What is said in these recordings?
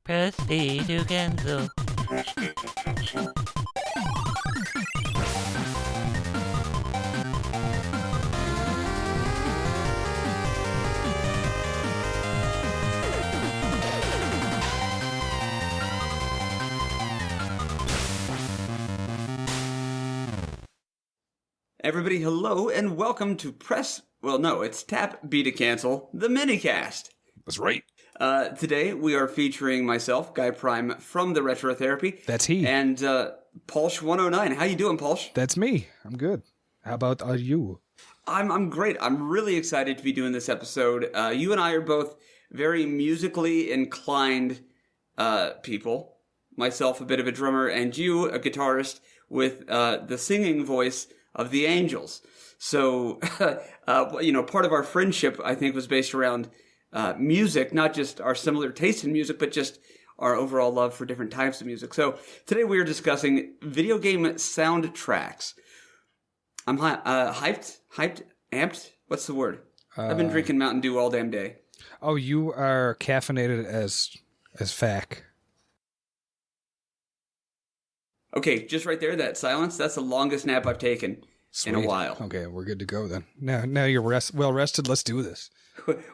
Proceed to cancel. Everybody, hello, and welcome to it's Tap B to Cancel, the minicast. That's right. Today, we are featuring myself, Guy Prime, from TheRetroTherapy. That's he. And Palsh109. How you doing, Palsh? That's me. I'm good. How about you? I'm great. I'm really excited to be doing this episode. You and I are both very musically inclined people. Myself, a bit of a drummer, and you, a guitarist with the singing voice of the Angels. So, part of our friendship, I think, was based around music, not just our similar taste in music, but just our overall love for different types of music. So today we are discussing video game soundtracks. I'm hyped, amped. What's the word? I've been drinking Mountain Dew all damn day. Oh, you are caffeinated as fac. Okay, just right there, that silence, that's the longest nap I've taken in a while. Okay, we're good to go then. Now you're well rested. Let's do this.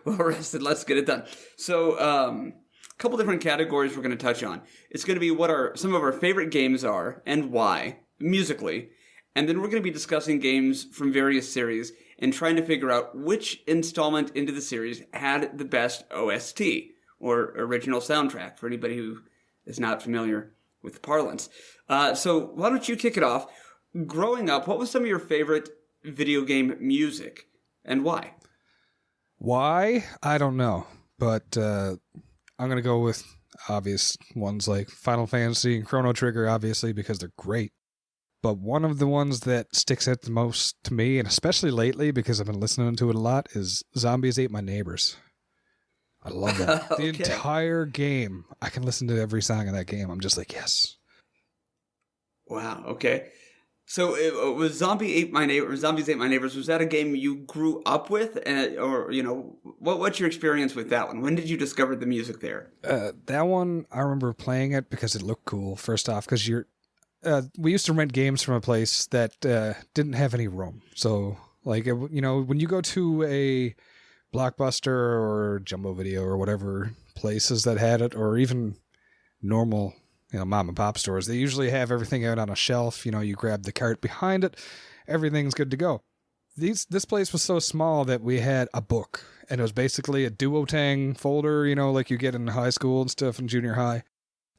Well rested, let's get it done. So, a couple different categories we're going to touch on. It's going to be what some of our favorite games are and why, musically. And then we're going to be discussing games from various series and trying to figure out which installment into the series had the best OST, or original soundtrack, for anybody who is not familiar with the parlance. So why don't you kick it off? Growing up, what was some of your favorite video game music and why? Why? I don't know. But I'm going to go with obvious ones like Final Fantasy and Chrono Trigger, obviously, because they're great. But one of the ones that sticks out the most to me, and especially lately because I've been listening to it a lot, is Zombies Ate My Neighbors. I love that. Okay. The entire game. I can listen to every song in that game. I'm just like, yes. Wow, okay. So it was Zombies Ate My Neighbors, was that a game you grew up with? Or, what's your experience with that one? When did you discover the music there? That one, I remember playing it because it looked cool, first off, because we used to rent games from a place that didn't have any room. So, when you go to a Blockbuster or Jumbo Video or whatever places that had it, or even normal mom and pop stores, they usually have everything out on a shelf. You grab the cart behind it, everything's good to go. This place was so small that we had a book, and it was basically a duotang folder, like you get in high school and stuff in junior high,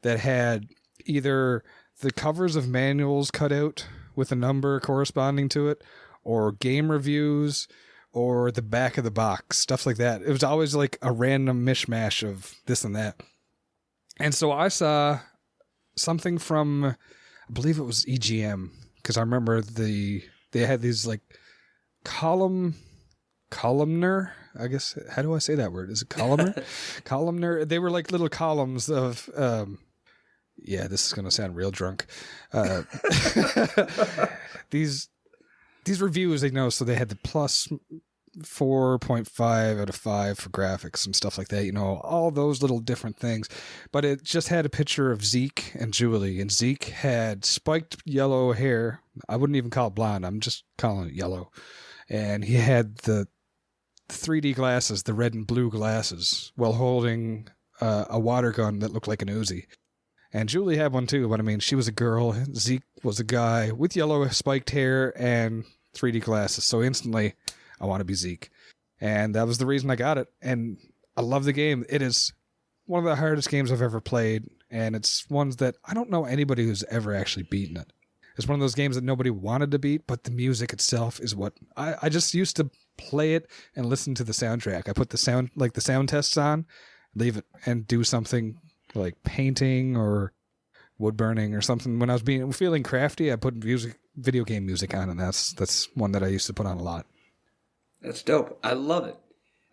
that had either the covers of manuals cut out with a number corresponding to it, or game reviews, or the back of the box, stuff like that. It was always like a random mishmash of this and that. And so I saw something from, I believe it was EGM, because I remember they had these like columnar, I guess. How do I say that word? Is it columnar? Columnar. They were like little columns of, this is going to sound real drunk. These reviews, so they had the plus 4.5 out of 5 for graphics and stuff like that, all those little different things. But it just had a picture of Zeke and Julie, and Zeke had spiked yellow hair. I wouldn't even call it blonde. I'm just calling it yellow. And he had the 3D glasses, the red and blue glasses, while holding a water gun that looked like an Uzi. And Julie had one too, but she was a girl. Zeke was a guy with yellow spiked hair and 3D glasses. So instantly, I want to be Zeke. And that was the reason I got it. And I love the game. It is one of the hardest games I've ever played. And it's ones that I don't know anybody who's ever actually beaten it. It's one of those games that nobody wanted to beat, but the music itself is what I just used to play it and listen to the soundtrack. I put the sound tests on, leave it, and do something like painting or wood burning or something. When I was feeling crafty, I put video game music on, and that's one that I used to put on a lot. That's dope. I love it.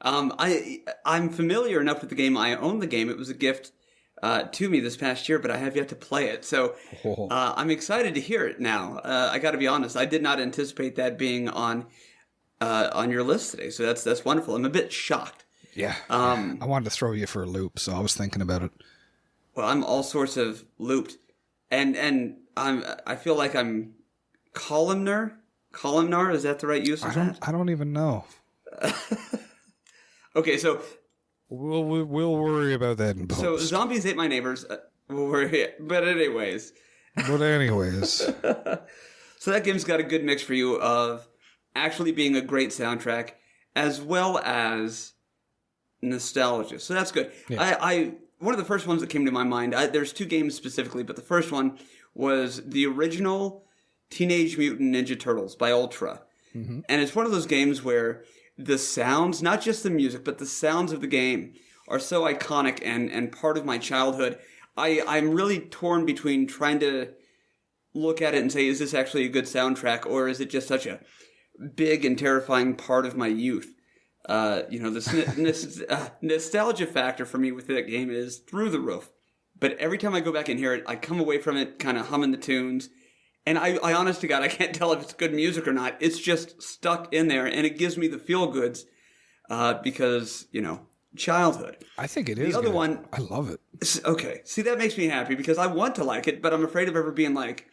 I'm familiar enough with the game. I own the game. It was a gift to me this past year, but I have yet to play it. So I'm excited to hear it now. I got to be honest. I did not anticipate that being on your list today. So that's wonderful. I'm a bit shocked. Yeah. I wanted to throw you for a loop, so I was thinking about it. Well, I'm all sorts of looped, and I feel like I'm columnar. Columnar, is that the right use of that? I don't even know. Okay, so We'll worry about that in post. so zombies ate my neighbors. We'll worry, but anyways. But anyways, So that game's got a good mix for you of actually being a great soundtrack as well as nostalgia. So that's good. Yeah. I one of the first ones that came to my mind, there's two games specifically, but the first one was the original Teenage Mutant Ninja Turtles by Ultra. Mm-hmm. And it's one of those games where the sounds, not just the music, but the sounds of the game are so iconic and part of my childhood. I'm really torn between trying to look at it and say, is this actually a good soundtrack, or is it just such a big and terrifying part of my youth? The nostalgia factor for me with that game is through the roof. But every time I go back and hear it, I come away from it kind of humming the tunes. And I honest to God, I can't tell if it's good music or not. It's just stuck in there, and it gives me the feel-goods because, childhood. I think it is. The other good. one... I love it. Okay, see, that makes me happy because I want to like it, but I'm afraid of ever being like,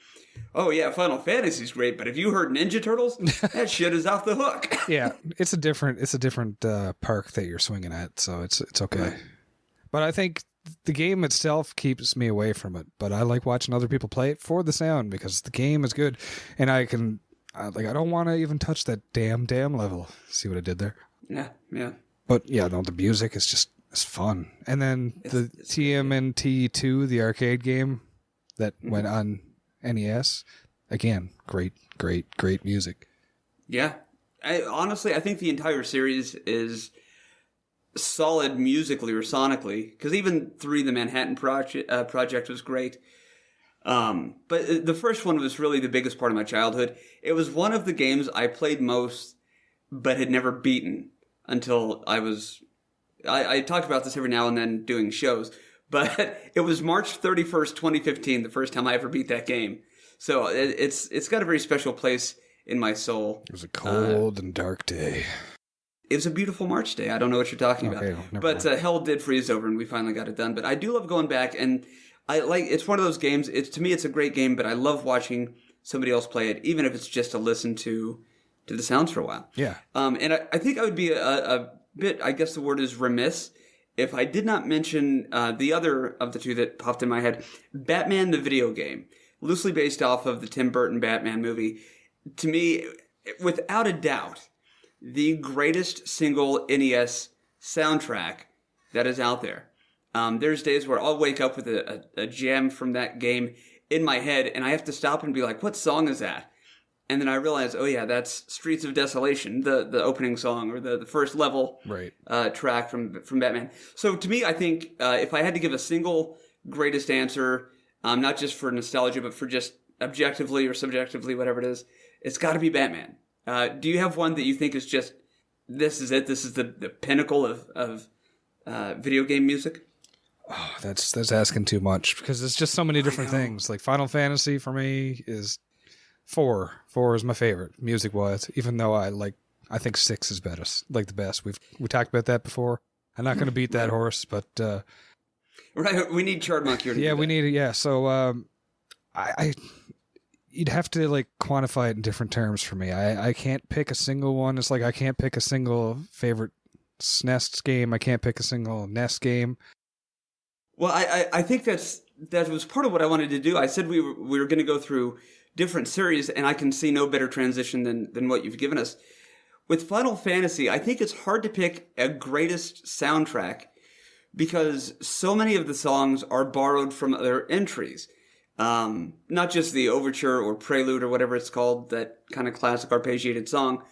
oh yeah, Final Fantasy's great, but if you heard Ninja Turtles, that shit is off the hook. Yeah, it's a different park that you're swinging at, so it's okay. Right. But I think the game itself keeps me away from it. But I like watching other people play it for the sound because the game is good, and I don't want to even touch that damn level. See what I did there? Yeah. But yeah, no, the music is just it's fun. And then the TMNT2, the arcade game that went on NES, again, great music. Yeah. Honestly, I think the entire series is solid musically or sonically, because even 3, the Manhattan Project was great. But the first one was really the biggest part of my childhood. It was one of the games I played most, but had never beaten until I talked about this every now and then doing shows, but it was March 31st, 2015, the first time I ever beat that game. So it's got a very special place in my soul. It was a cold and dark day. It was a beautiful March day. I don't know what you're talking about. But hell did freeze over and we finally got it done. But I do love going back, and it's one of those games. To me, it's a great game, but I love watching somebody else play it, even if it's just to listen to the sounds for a while. Yeah. And I think I would be a bit, I guess the word is remiss, if I did not mention the other of the two that popped in my head, Batman the video game, loosely based off of the Tim Burton Batman movie. To me, without a doubt, the greatest single NES soundtrack that is out there. There's days where I'll wake up with a jam from that game in my head, and I have to stop and be like, what song is that? And then I realize, oh yeah, that's Streets of Desolation, the opening song, or the first level track from Batman. So to me, I think if I had to give a single greatest answer, not just for nostalgia, but for just objectively or subjectively, whatever it is, it's got to be Batman. Do you have one that you think is just, this is it, this is the pinnacle of video game music? Oh, that's asking too much, because it's just so many different things. Like Final Fantasy for me is 4. 4 is my favorite music wise, even though I think 6 is best, like the best. We talked about that before. I'm not going to beat that horse, but right, we need Chardmonk here. Yeah, we need it. Yeah, so you'd have to quantify it in different terms for me. I can't pick a single one. It's like I can't pick a single favorite SNES game. I can't pick a single NES game. Well, I think that was part of what I wanted to do. I said we were going to go through different series, and I can see no better transition than what you've given us. With Final Fantasy, I think it's hard to pick a greatest soundtrack because so many of the songs are borrowed from other entries. Not just the overture or prelude or whatever it's called, that kind of classic arpeggiated song,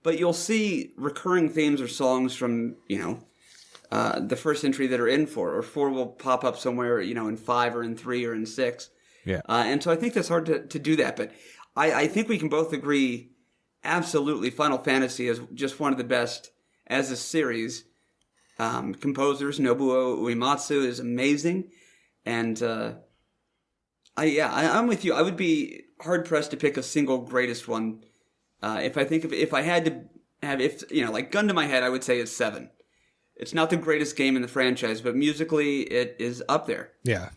but you'll see recurring themes or songs from, the first entry that are in 4, or 4 will pop up somewhere, in 5 or in 3 or in 6. Yeah. And so I think that's hard to do that, but I think we can both agree, absolutely, Final Fantasy is just one of the best as a series. Composers, Nobuo Uematsu is amazing, and I'm with you. I would be hard pressed to pick a single greatest one. If I had to have, gun to my head, I would say it's 7. It's not the greatest game in the franchise, but musically it is up there. Yeah.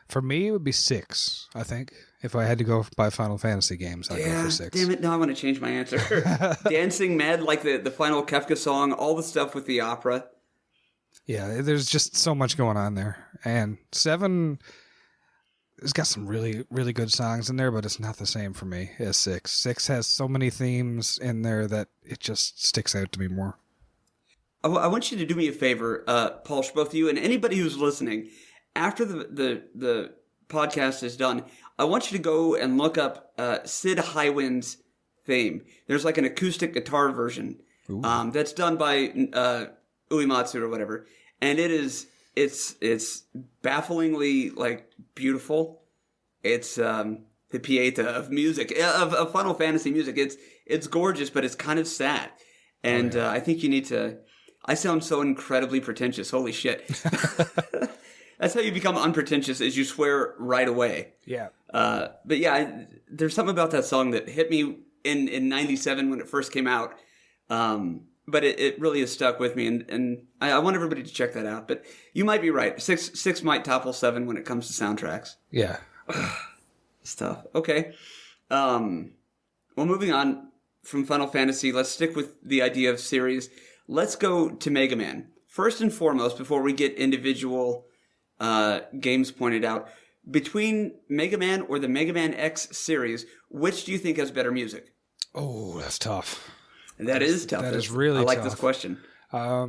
For me, it would be 6, I think. If I had to go by Final Fantasy games, I'd go for 6. Damn it. Now I want to change my answer. Dancing Mad, like the final Kefka song, all the stuff with the opera. Yeah, there's just so much going on there. And 7 has got some really, really good songs in there, but it's not the same for me as 6. 6 has so many themes in there that it just sticks out to me more. I want you to do me a favor, Palsh, both you and anybody who's listening. After the podcast is done, I want you to go and look up Sid Highwind's theme. There's like an acoustic guitar version that's done by Uematsu or whatever, and it's bafflingly like beautiful. It's the Pieta of music of Final Fantasy music. It's gorgeous, but it's kind of sad, and I think you need to. I sound so incredibly pretentious. Holy shit. That's how you become unpretentious, is you swear right away. Yeah. But yeah, there's something about that song that hit me in 97 when it first came out. But it really has stuck with me, and I want everybody to check that out. But you might be right. 6 might topple 7 when it comes to soundtracks. Yeah. Stuff. Okay. Well, moving on from Final Fantasy, let's stick with the idea of series. Let's go to Mega Man. First and foremost, before we get individual games pointed out, between Mega Man or the Mega Man X series, which do you think has better music? Oh, that's tough. That is tough. That is really tough. I like this question. I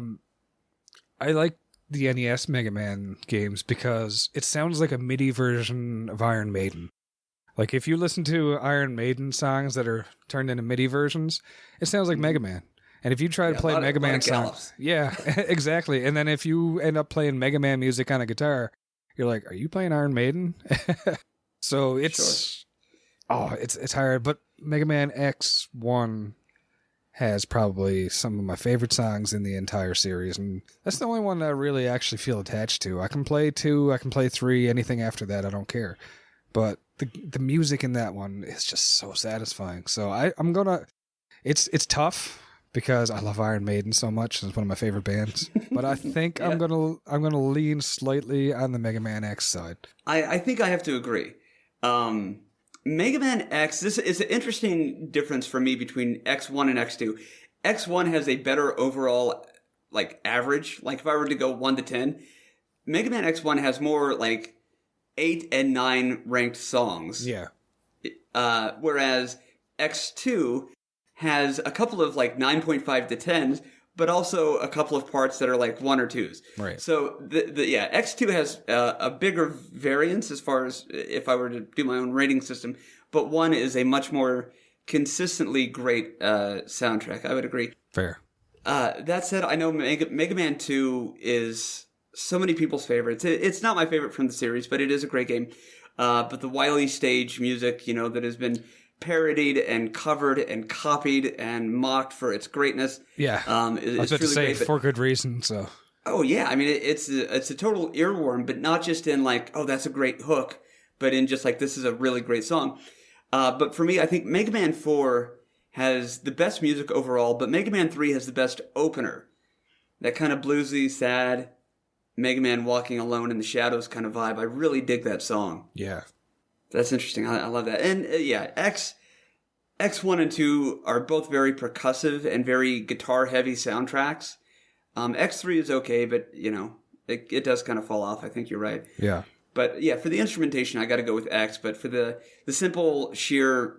like the NES Mega Man games because it sounds like a MIDI version of Iron Maiden. Like, if you listen to Iron Maiden songs that are turned into MIDI versions, it sounds like Mega Man. And if you try to play Mega Man songs, yeah, exactly. And then if you end up playing Mega Man music on a guitar, you're like, "Are you playing Iron Maiden?" So it's it's hard. But Mega Man X1 has probably some of my favorite songs in the entire series, and that's the only one that I really actually feel attached to. I can play 2, I can play 3, anything after that, I don't care. But the music in that one is just so satisfying. So I'm gonna. It's tough, because I love Iron Maiden so much. It's one of my favorite bands. But I think I'm gonna lean slightly on the Mega Man X side. I think I have to agree. Mega Man X, this is an interesting difference for me between X1 and X2. X1 has a better overall, like, average. Like, if I were to go 1 to 10, Mega Man X1 has more, like, 8 and 9 ranked songs. Yeah. Whereas X2 has a couple of like 9.5 to 10s, but also a couple of parts that are like 1 or 2s. Right. So X2 has a bigger variance as far as if I were to do my own rating system, but 1 is a much more consistently great soundtrack. I would agree. Fair. That said, I know Mega Man 2 is so many people's favorites. It's not my favorite from the series, but it is a great game. But the Wily stage music, that has been parodied and covered and copied and mocked for its greatness. Yeah, I was about to say for good reason. So. Oh yeah, I mean it's a total earworm, but not just in like, oh, that's a great hook, but in just like, this is a really great song. But for me, I think Mega Man 4 has the best music overall, but Mega Man 3 has the best opener. That kind of bluesy, sad Mega Man walking alone in the shadows kind of vibe. I really dig that song. Yeah. That's interesting. I love that. And X1 and 2 are both very percussive and very guitar-heavy soundtracks. X3 is okay, but, it does kind of fall off. I think you're right. Yeah. But, yeah, for the instrumentation, I got to go with X. But for the simple, sheer,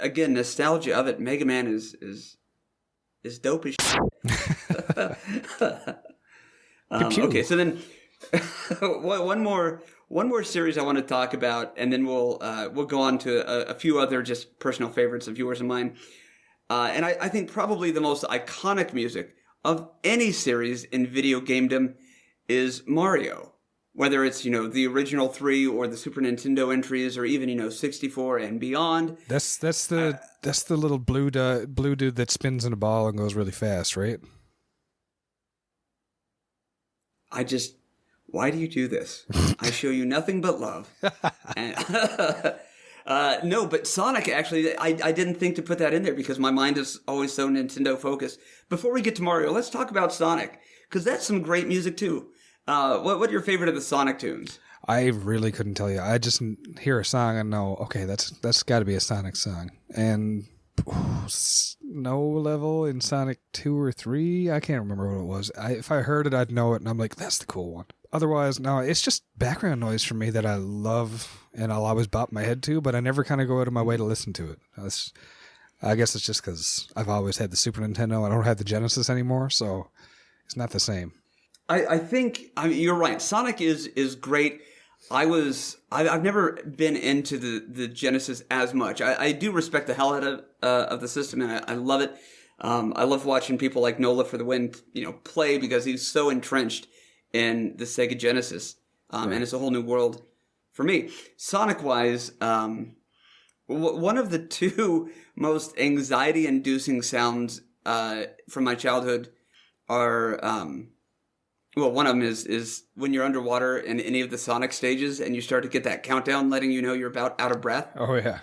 again, nostalgia of it, Mega Man is dope as shit. Okay, so then one more series I want to talk about, and then we'll go on to a few other just personal favorites of yours and mine. And I think probably the most iconic music of any series in video gamedom is Mario. Whether it's, the original 3 or the Super Nintendo entries, or even, 64 and beyond. That's the little blue dude that spins in a ball and goes really fast, right? Why do you do this? I show you nothing but love. And, no, but Sonic, actually, I didn't think to put that in there because my mind is always so Nintendo focused. Before we get to Mario, let's talk about Sonic. Because that's some great music too. What are your favorite of the Sonic tunes? I really couldn't tell you. I just hear a song and know, okay, that's got to be a Sonic song. And Snow Level in Sonic 2 or 3, I can't remember what it was. If I heard it, I'd know it, and I'm like, that's the cool one. Otherwise, no, it's just background noise for me that I love, and I'll always bop my head to, but I never kind of go out of my way to listen to it. I guess it's just because I've always had the Super Nintendo. I don't have the Genesis anymore, so it's not the same. I think you're right. Sonic is great. I've never been into the Genesis as much. I do respect the hell out of the system, and I love it. I love watching people like Nola for the Win, play because he's so entrenched in the Sega Genesis, and it's a whole new world for me. Sonic-wise, one of the two most anxiety-inducing sounds from my childhood are, one of them is when you're underwater in any of the Sonic stages and you start to get that countdown letting you know you're about out of breath. Oh, yeah.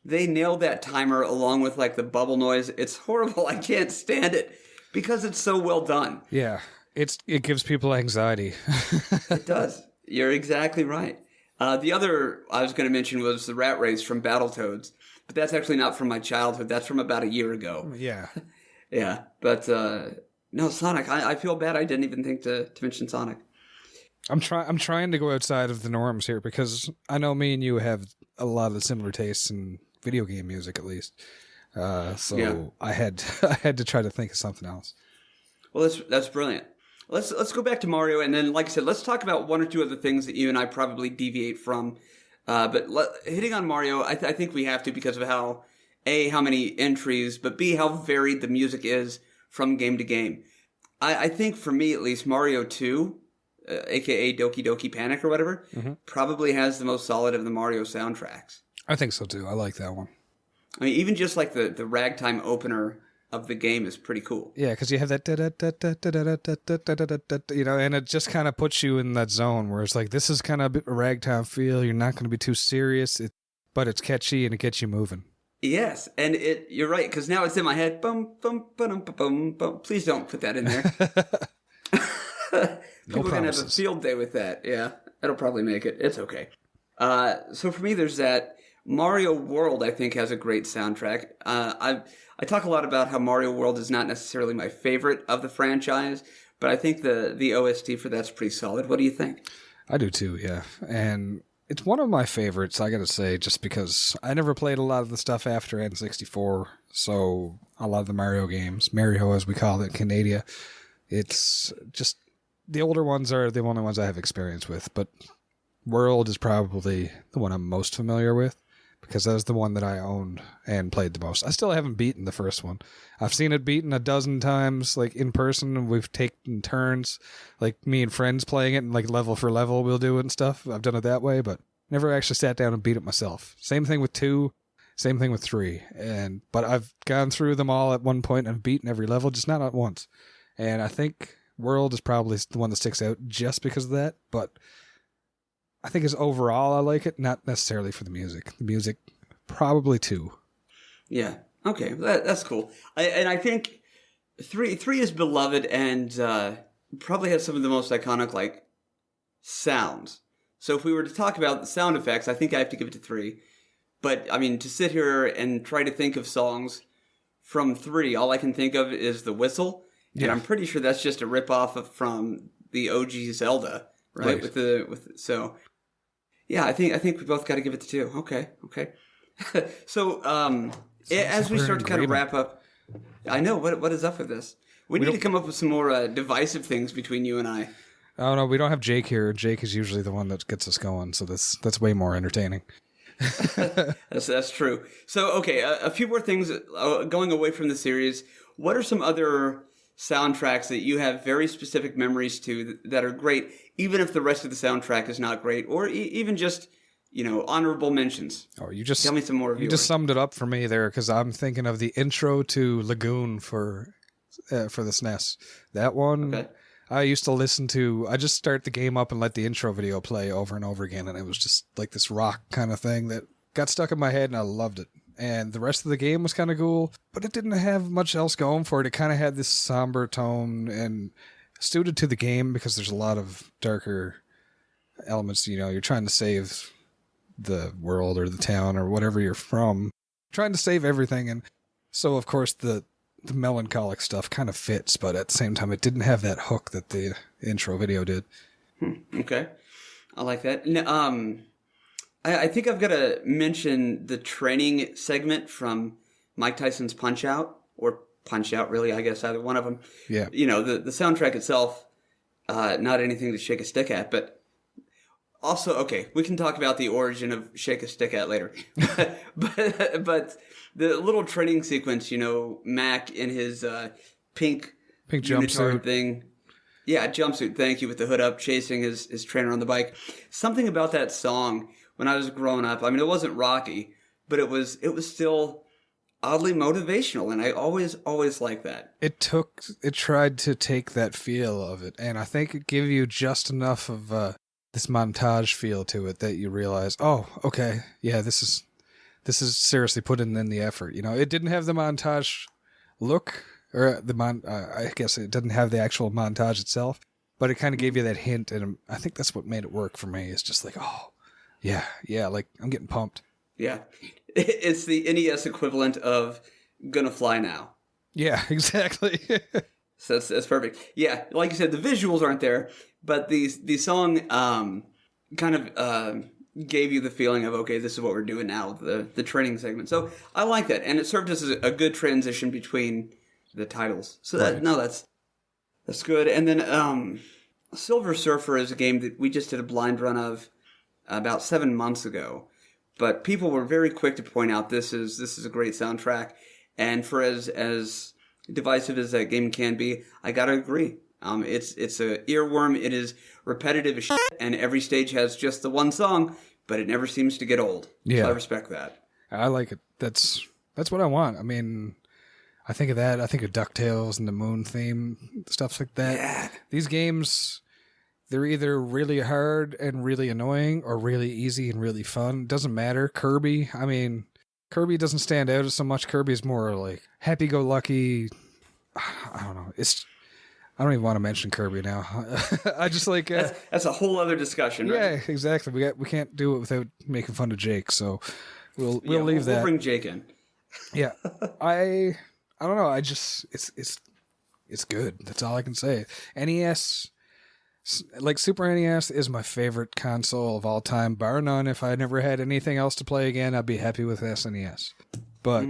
They nailed that timer along with like the bubble noise. It's horrible. I can't stand it because it's so well done. Yeah, it gives people anxiety. It does. You're exactly right. The other I was going to mention was the Rat Race from Battletoads, but that's actually not from my childhood. That's from about a year ago. Yeah. Yeah, but no, Sonic. I feel bad. I didn't even think to mention Sonic. I'm trying to go outside of the norms here because I know me and you have a lot of similar tastes in video game music, at least. So I had to try to think of something else. Well, that's brilliant. Let's go back to Mario, and then, like I said, let's talk about one or two other things that you and I probably deviate from. But hitting on Mario, I think we have to because of how many entries, but B, how varied the music is from game to game. I think for me, at least, Mario 2, a.k.a. Doki Doki Panic or whatever, probably has the most solid of the Mario soundtracks. I think so, too. I like that one. I mean, even just like the ragtime opener of the game is pretty cool. Yeah, because you have that, and it just kind of puts you in that zone where it's like, this is kind of a ragtime feel. You're not going to be too serious, but it's catchy and it gets you moving. Yes, and you're right, because now it's in my head. Bum, bum, ba-dum, ba-bum, bum. Please don't put that in there. People are going to have a field day with that. Yeah, that'll probably make it. It's okay. So for me, there's that. Mario World, I think, has a great soundtrack. I talk a lot about how Mario World is not necessarily my favorite of the franchise, but I think the OST for that's pretty solid. What do you think? I do too, yeah. And it's one of my favorites, I gotta say, just because I never played a lot of the stuff after N64, so a lot of the Mario games, Mario as we call it in Canada, it's just, the older ones are the only ones I have experience with, but World is probably the one I'm most familiar with, because that was the one that I owned and played the most. I still haven't beaten the first one. I've seen it beaten a dozen times, like in person, and we've taken turns, like me and friends playing it, and like level for level we'll do it and stuff. I've done it that way, but never actually sat down and beat it myself. Same thing with 2, same thing with 3. But I've gone through them all at one point and beaten every level, just not at once. And I think World is probably the one that sticks out just because of that, but I think as overall I like it, not necessarily for the music. The music, probably 2. Yeah. Okay. That's cool. I think 3 is beloved and probably has some of the most iconic like sounds. So if we were to talk about the sound effects, I think I have to give it to 3. But I mean, to sit here and try to think of songs from 3, all I can think of is the whistle, and I'm pretty sure that's just a ripoff from the OG Zelda, right? So. Yeah, I think we both got to give it to 2. Okay. So, as we start to kind of wrap up, I know what is up with this. We need to come up with some more divisive things between you and I. Oh no, we don't have Jake here. Jake is usually the one that gets us going, so that's way more entertaining. That's true. So, okay, a few more things going away from the series. What are some other soundtracks that you have very specific memories to that are great, even if the rest of the soundtrack is not great, or even just, honorable mentions? Oh, you just tell me some more of yours. You just summed it up for me there, because I'm thinking of the intro to Lagoon for the SNES. That one, okay. I used to listen to. I just start the game up and let the intro video play over and over again, and it was just like this rock kind of thing that got stuck in my head, and I loved it. And the rest of the game was kind of cool, but it didn't have much else going for it. It kind of had this somber tone and suited to the game because there's a lot of darker elements. You know, you're trying to save the world or the town or whatever you're from, trying to save everything. And so, of course, the melancholic stuff kind of fits, but at the same time, it didn't have that hook that the intro video did. Okay. I like that. I think I've got to mention the training segment from Mike Tyson's Punch-Out! Or Punch-Out!, really, I guess, either one of them. Yeah. You know, the soundtrack itself, not anything to shake a stick at, but also, okay, we can talk about the origin of Shake a Stick At later. but the little training sequence, you know, Mac in his pink jumpsuit thing. Yeah, jumpsuit, thank you, with the hood up, chasing his trainer on the bike. Something about that song when I was growing up, I mean, it wasn't rocky, but it was still oddly motivational, and I always liked that. It tried to take that feel of it, and I think it gave you just enough of this montage feel to it that you realize, oh, okay, yeah, this is seriously putting in the effort. You know, it didn't have the montage look, or I guess it didn't have the actual montage itself, but it kind of gave you that hint, and I think that's what made it work for me. It's just like, oh, yeah, like I'm getting pumped. Yeah, it's the NES equivalent of Gonna Fly Now. Yeah, exactly. So that's perfect. Yeah, like you said, the visuals aren't there, but the song kind of gave you the feeling of, okay, this is what we're doing now, the training segment. So I like that, and it served as a good transition between the titles. So that's good. And then Silver Surfer is a game that we just did a blind run of about 7 months ago, but people were very quick to point out this is a great soundtrack, and for as divisive as that game can be, I gotta agree. It's a earworm. It is repetitive as shit, and every stage has just the one song, but it never seems to get old. Yeah, so I respect that. I like it. That's what I want. I mean, I think of that. I think of DuckTales and the Moon theme, stuff like that. Yeah. These games, they're either really hard and really annoying or really easy and really fun. It doesn't matter. Kirby doesn't stand out as so much. Kirby's more like happy-go-lucky. I don't know. I don't even want to mention Kirby now. I just like that's a whole other discussion, right? Yeah, exactly. We can't do it without making fun of Jake, so we'll leave that. We'll bring Jake in. Yeah, I don't know. I just it's good. That's all I can say. NES, like Super NES, is my favorite console of all time, bar none. If I never had anything else to play again, I'd be happy with SNES. But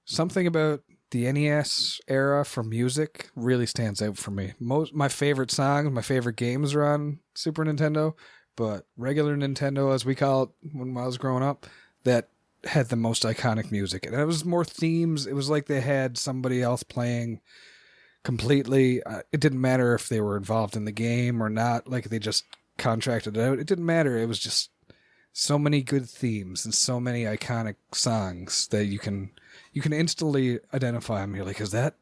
something about the NES era for music really stands out for me. My favorite songs, my favorite games are on Super Nintendo, but regular Nintendo, as we call it when I was growing up, that had the most iconic music. And it was more themes. It was like they had somebody else playing completely. It didn't matter if they were involved in the game or not, like they just contracted it out. It didn't matter. It was just so many good themes and so many iconic songs that you can instantly identify them. You're like, is that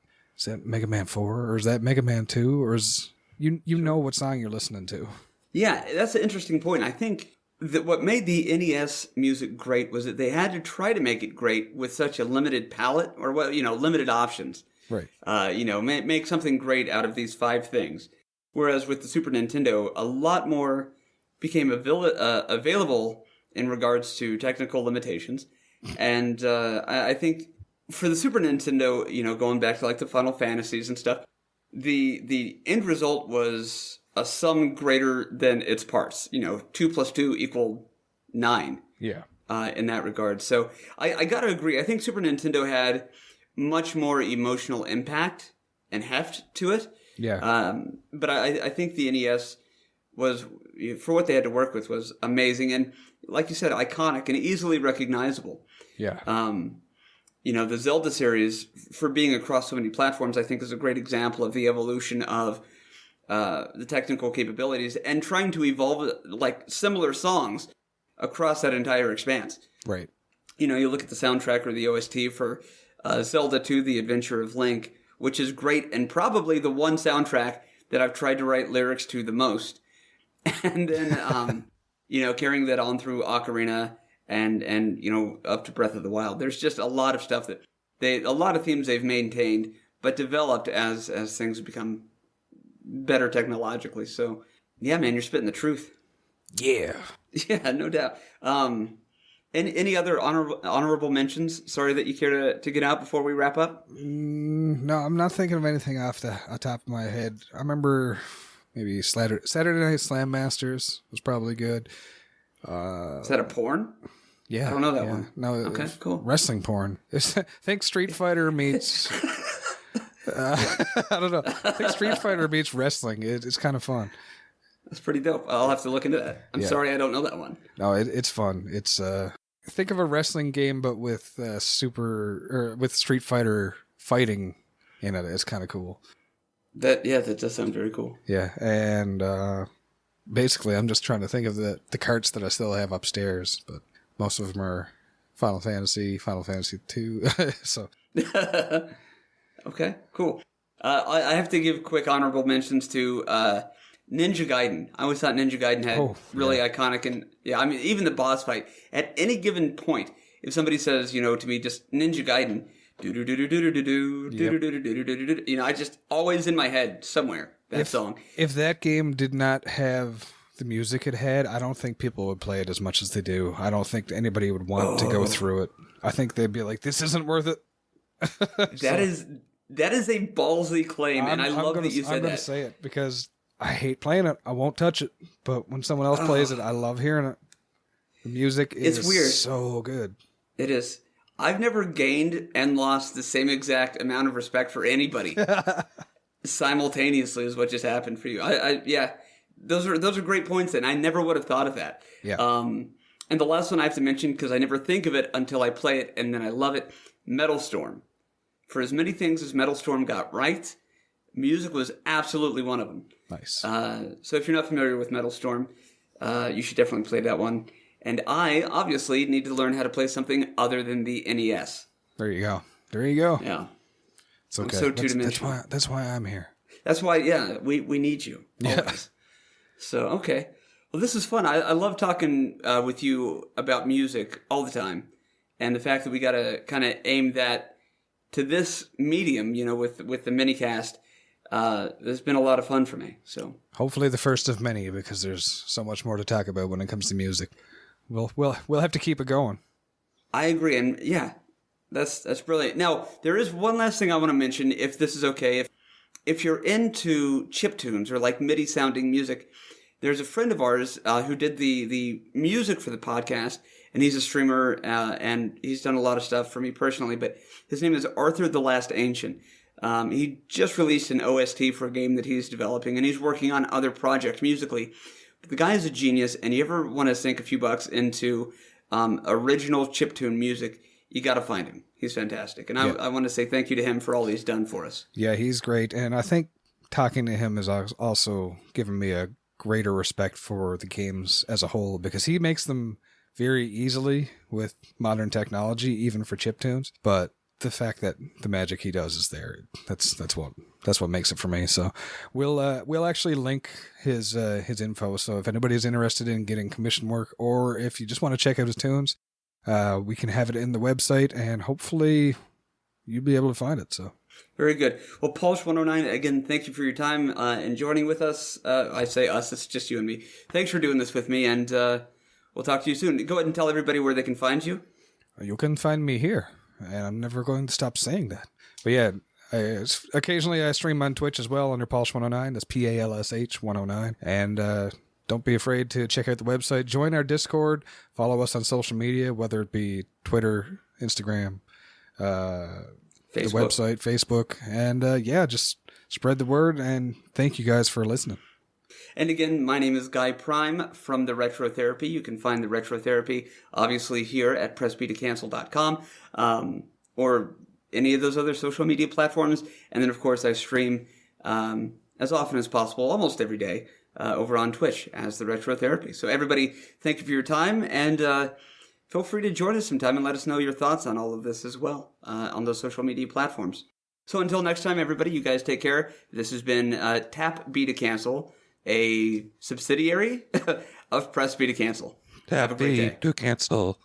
Mega Man 4 or is that Mega Man 2 or is you know what song you're listening to? Yeah, that's an interesting point. I think that what made the NES music great was that they had to try to make it great with such a limited palette or limited options. Right. Make something great out of these 5 things. Whereas with the Super Nintendo, a lot more became available in regards to technical limitations. And I think for the Super Nintendo, going back to like the Final Fantasies and stuff, the end result was a sum greater than its parts. 2 plus 2 equal 9. Yeah. In that regard. So I gotta agree. I think Super Nintendo had much more emotional impact and heft to it. Yeah. But I think the NES was, for what they had to work with, was amazing. And like you said, iconic and easily recognizable. Yeah. The Zelda series, for being across so many platforms, I think is a great example of the evolution of the technical capabilities and trying to evolve like similar songs across that entire expanse. Right. You look at the soundtrack or the OST for Zelda 2, The Adventure of Link, which is great and probably the one soundtrack that I've tried to write lyrics to the most. And then, carrying that on through Ocarina and up to Breath of the Wild. There's just a lot of stuff a lot of themes they've maintained, but developed as things become better technologically. So, yeah, man, you're spitting the truth. Yeah. Yeah, no doubt. Any other honorable mentions? Sorry that you care to get out before we wrap up? No, I'm not thinking of anything off the top of my head. I remember maybe Saturday Night Slam Masters was probably good. Is that a porn? Yeah. I don't know that one. No, Okay, cool. Wrestling porn. Think Street Fighter meets... I don't know. I think Street Fighter meets wrestling. It's kind of fun. That's pretty dope. I'll have to look into that. I'm sorry I don't know that one. No, it's fun. It's think of a wrestling game, but with with Street Fighter fighting in it. It's kind of cool. That does sound very cool. Yeah, and basically, I'm just trying to think of the carts that I still have upstairs, but most of them are Final Fantasy 2. So. Okay, cool. I have to give quick honorable mentions to Ninja Gaiden. I always thought Ninja Gaiden had really iconic, and I mean, even the boss fight. At any given point, if somebody says, to me, just Ninja Gaiden, I just always in my head somewhere that song. If that game did not have the music it had, I don't think people would play it as much as they do. I don't think anybody would want to go through it. I think they'd be like, "This isn't worth it." That is a ballsy claim, and I love that you said that. I'm going to say it because I hate playing it. I won't touch it. But when someone else plays it, I love hearing it. The music is weird. So good. It is. I've never gained and lost the same exact amount of respect for anybody simultaneously as what just happened for you. Those are great points, and I never would have thought of that. Yeah. And the last one I have to mention, because I never think of it until I play it, and then I love it, Metal Storm. For as many things as Metal Storm got right, music was absolutely one of them. Nice. So if you're not familiar with Metal Storm, you should definitely play that one. And I, obviously, need to learn how to play something other than the NES. There you go. Yeah. It's okay. I'm so two-dimensional. That's why I'm here. That's why, we need you. Always. Yeah. So, okay. Well, this is fun. I love talking with you about music all the time. And the fact that we got to kind of aim that to this medium, with the minicast, there's been a lot of fun for me. So hopefully the first of many, because there's so much more to talk about when it comes to music. We'll have to keep it going. I agree, and that's brilliant. Now there is one last thing I want to mention, if this is okay. If you're into chiptunes or like MIDI sounding music, there's a friend of ours who did the music for the podcast. And he's a streamer, and he's done a lot of stuff for me personally, but his name is Arthur the Last Ancient. He just released an OST for a game that he's developing, and he's working on other projects musically. But the guy is a genius, and you ever want to sink a few bucks into original chiptune music, you got to find him. He's fantastic. And I want to say thank you to him for all he's done for us. Yeah, he's great. And I think talking to him has also given me a greater respect for the games as a whole, because he makes them very easily with modern technology, even for chiptunes. But the fact that the magic he does is there, that's what makes it for me. So we'll actually link his info. So if anybody's interested in getting commission work, or if you just want to check out his tunes, we can have it in the website, and hopefully you'll be able to find it. So very good. Well, Palsh109, again, thank you for your time and joining with us. I say us, it's just you and me. Thanks for doing this with me, and we'll talk to you soon. Go ahead and tell everybody where they can find you. You can find me here, and I'm never going to stop saying that. But yeah, occasionally I stream on Twitch as well under Palsh109. That's Palsh 109. And don't be afraid to check out the website. Join our Discord. Follow us on social media, whether it be Twitter, Instagram, the website, Facebook. And just spread the word. And thank you guys for listening. And again, my name is Guy Prime from TheRetroTherapy. You can find TheRetroTherapy, obviously, here at PressBToCancel.com or any of those other social media platforms. And then, of course, I stream as often as possible, almost every day, over on Twitch as TheRetroTherapy. So everybody, thank you for your time, and feel free to join us sometime and let us know your thoughts on all of this as well on those social media platforms. So until next time, everybody, you guys take care. This has been Tap B to Cancel, a subsidiary of Press B to Cancel. Tap B to Cancel.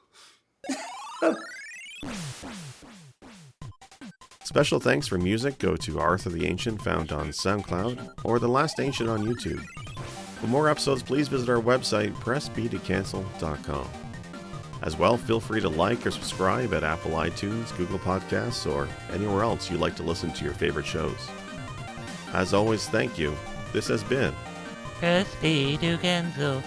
Special thanks for music go to Arthur the Ancient, found on SoundCloud, or The Last Ancient on YouTube. For more episodes, please visit our website, pressbtocancel.com. As well, feel free to like or subscribe at Apple iTunes, Google Podcasts, or anywhere else you like to listen to your favorite shows. As always, thank you. This has been Press B to cancel.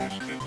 OSTs.